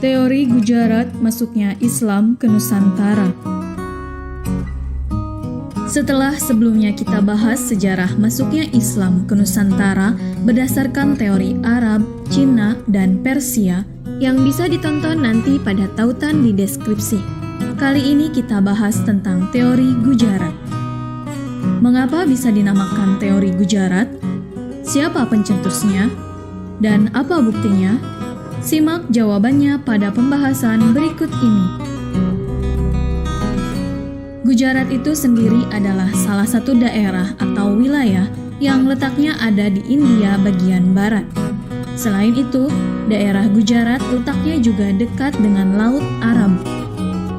Teori Gujarat masuknya Islam ke Nusantara. Setelah sebelumnya kita bahas sejarah masuknya Islam ke Nusantara berdasarkan teori Arab, Cina, dan Persia yang bisa ditonton nanti pada tautan di deskripsi. Kali ini kita bahas tentang teori Gujarat. Mengapa bisa dinamakan teori Gujarat? Siapa pencetusnya? Dan apa buktinya? Simak jawabannya pada pembahasan berikut ini. Gujarat itu sendiri adalah salah satu daerah atau wilayah yang letaknya ada di India bagian barat. Selain itu, daerah Gujarat letaknya juga dekat dengan Laut Arab.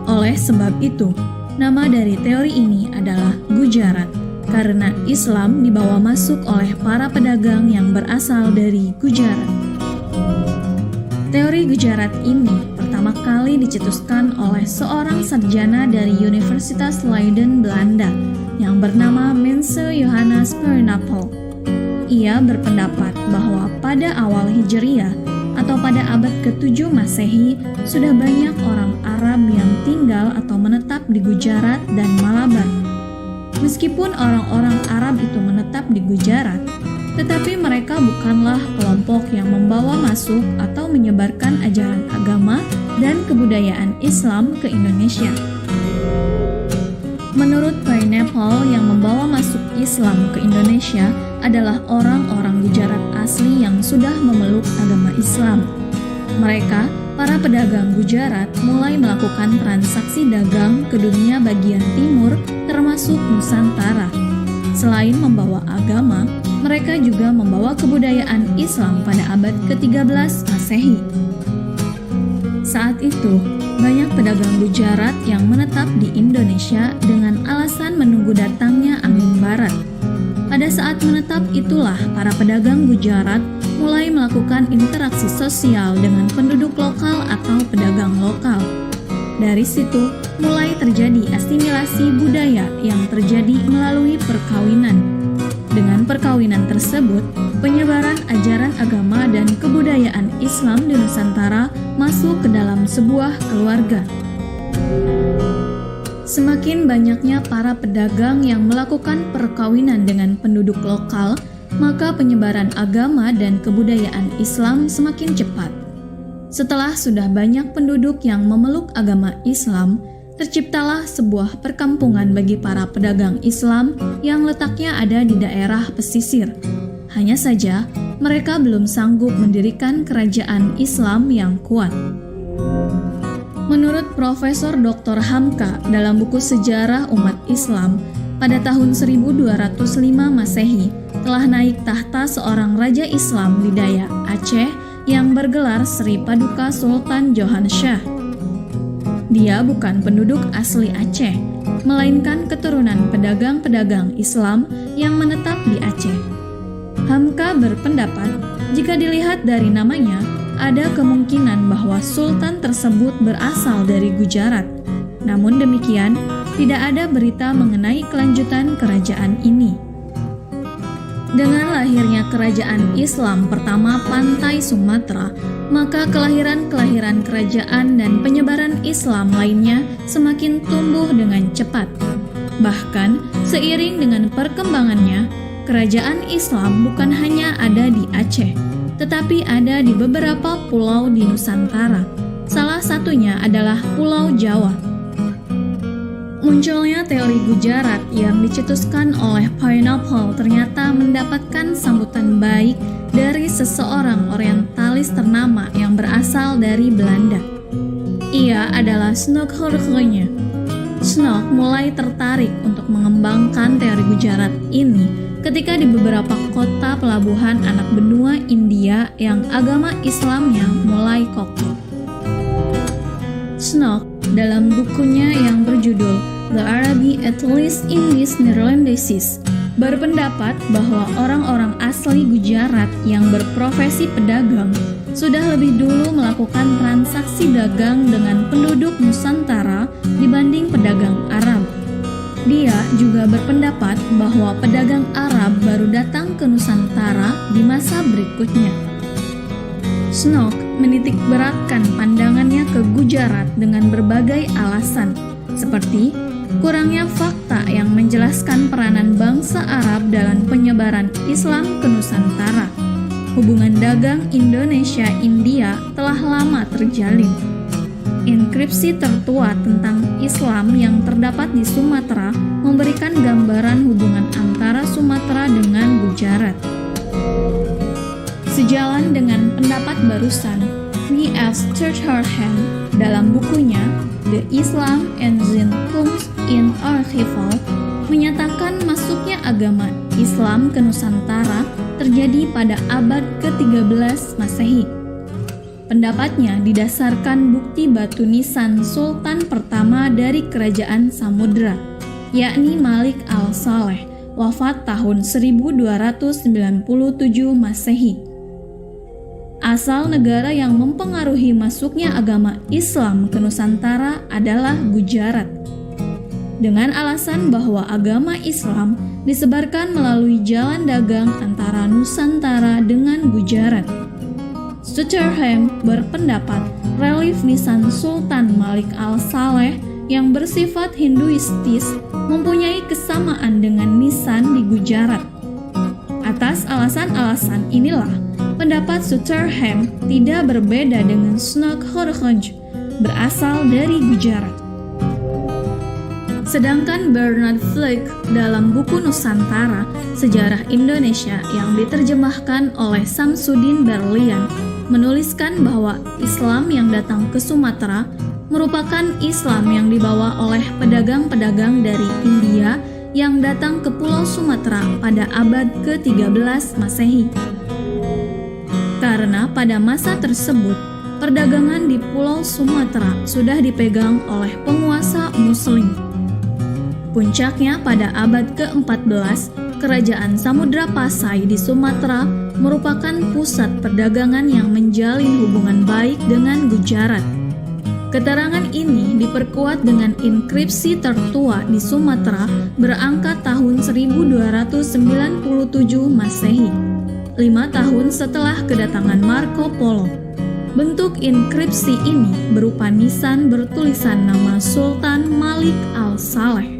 Oleh sebab itu, nama dari teori ini adalah Gujarat, karena Islam dibawa masuk oleh para pedagang yang berasal dari Gujarat. Teori Gujarat ini pertama kali dicetuskan oleh seorang sarjana dari Universitas Leiden, Belanda, yang bernama Mense Johannes Pernappel. Ia berpendapat bahwa pada awal Hijriah atau pada abad ke-7 Masehi sudah banyak orang Arab yang tinggal atau menetap di Gujarat dan Malabar. Meskipun orang-orang Arab itu menetap di Gujarat, tetapi mereka bukanlah kelompok yang membawa masuk atau menyebarkan ajaran agama dan kebudayaan Islam ke Indonesia. Menurut Pernappel, yang membawa masuk Islam ke Indonesia adalah orang-orang Gujarat asli yang sudah memeluk agama Islam. Mereka, para pedagang Gujarat, mulai melakukan transaksi dagang ke dunia bagian timur termasuk Nusantara. Selain membawa agama, mereka juga membawa kebudayaan Islam pada abad ke-13 Masehi. Saat itu, banyak pedagang Gujarat yang menetap di Indonesia dengan alasan menunggu datangnya angin barat. Pada saat menetap itulah para pedagang Gujarat mulai melakukan interaksi sosial dengan penduduk lokal atau pedagang lokal. Dari situ, mulai terjadi asimilasi budaya yang terjadi melalui perkawinan. Dengan perkawinan tersebut, penyebaran ajaran agama dan kebudayaan Islam di Nusantara masuk ke dalam sebuah keluarga. Semakin banyaknya para pedagang yang melakukan perkawinan dengan penduduk lokal, maka penyebaran agama dan kebudayaan Islam semakin cepat. Setelah sudah banyak penduduk yang memeluk agama Islam, terciptalah sebuah perkampungan bagi para pedagang Islam yang letaknya ada di daerah pesisir. Hanya saja, mereka belum sanggup mendirikan kerajaan Islam yang kuat. Menurut Profesor Dr. Hamka dalam buku Sejarah Umat Islam, pada tahun 1205 Masehi telah naik tahta seorang raja Islam di Dayak Aceh yang bergelar Sri Paduka Sultan Johan Shah. Dia bukan penduduk asli Aceh, melainkan keturunan pedagang-pedagang Islam yang menetap di Aceh. Hamka berpendapat, jika dilihat dari namanya, ada kemungkinan bahwa sultan tersebut berasal dari Gujarat. Namun demikian, tidak ada berita mengenai kelanjutan kerajaan ini. Dengan lahirnya kerajaan Islam pertama pantai Sumatera, maka kelahiran-kelahiran kerajaan dan penyebaran Islam lainnya semakin tumbuh dengan cepat. Bahkan, seiring dengan perkembangannya, kerajaan Islam bukan hanya ada di Aceh, tetapi ada di beberapa pulau di Nusantara. Salah satunya adalah Pulau Jawa. Munculnya teori Gujarat yang dicetuskan oleh Pernappel ternyata mendapatkan sambutan baik dari seseorang orientalis ternama yang berasal dari Belanda. Ia adalah Snok Hurgronje. Snok mulai tertarik untuk mengembangkan teori Gujarat ini ketika di beberapa kota pelabuhan anak benua India yang agama Islamnya mulai kokoh. Snok dalam bukunya yang berjudul The Arabic at least in these Netherlandeses berpendapat bahwa orang-orang asli Gujarat yang berprofesi pedagang sudah lebih dulu melakukan transaksi dagang dengan penduduk Nusantara dibanding pedagang Arab. Dia juga berpendapat bahwa pedagang Arab baru datang ke Nusantara di masa berikutnya. Snook menitik beratkan pandangannya ke Gujarat dengan berbagai alasan, seperti kurangnya fakta yang menjelaskan peranan bangsa Arab dalam penyebaran Islam ke Nusantara. Hubungan dagang Indonesia-India telah lama terjalin. Inskripsi tertua tentang Islam yang terdapat di Sumatera memberikan gambaran hubungan antara Sumatera dengan Gujarat. Sejalan dengan pendapat barusan, V.S. Churchham dalam bukunya The Islam and Zen Comes in Archival menyatakan masuknya agama Islam ke Nusantara terjadi pada abad ke-13 Masehi. Pendapatnya didasarkan bukti batu nisan Sultan pertama dari Kerajaan Samudra, yakni Malik al-Saleh, wafat tahun 1297 Masehi. Asal negara yang mempengaruhi masuknya agama Islam ke Nusantara adalah Gujarat, dengan alasan bahwa agama Islam disebarkan melalui jalan dagang antara Nusantara dengan Gujarat. Churchham berpendapat relief nisan Sultan Malik al-Saleh yang bersifat Hinduistis mempunyai kesamaan dengan nisan di Gujarat. Atas alasan-alasan inilah, pendapat Churchham tidak berbeda dengan Snook berasal dari Gujarat. Sedangkan Bernard Fleck dalam buku Nusantara, Sejarah Indonesia yang diterjemahkan oleh Samsudin Berlian, menuliskan bahwa Islam yang datang ke Sumatera merupakan Islam yang dibawa oleh pedagang-pedagang dari India yang datang ke Pulau Sumatera pada abad ke-13 Masehi. Karena pada masa tersebut, perdagangan di Pulau Sumatera sudah dipegang oleh penguasa Muslim. Puncaknya pada abad ke-14, Kerajaan Samudra Pasai di Sumatera merupakan pusat perdagangan yang menjalin hubungan baik dengan Gujarat. Keterangan ini diperkuat dengan inskripsi tertua di Sumatera berangkat tahun 1297 Masehi, 5 tahun setelah kedatangan Marco Polo. Bentuk inskripsi ini berupa nisan bertulisan nama Sultan Malik al-Saleh.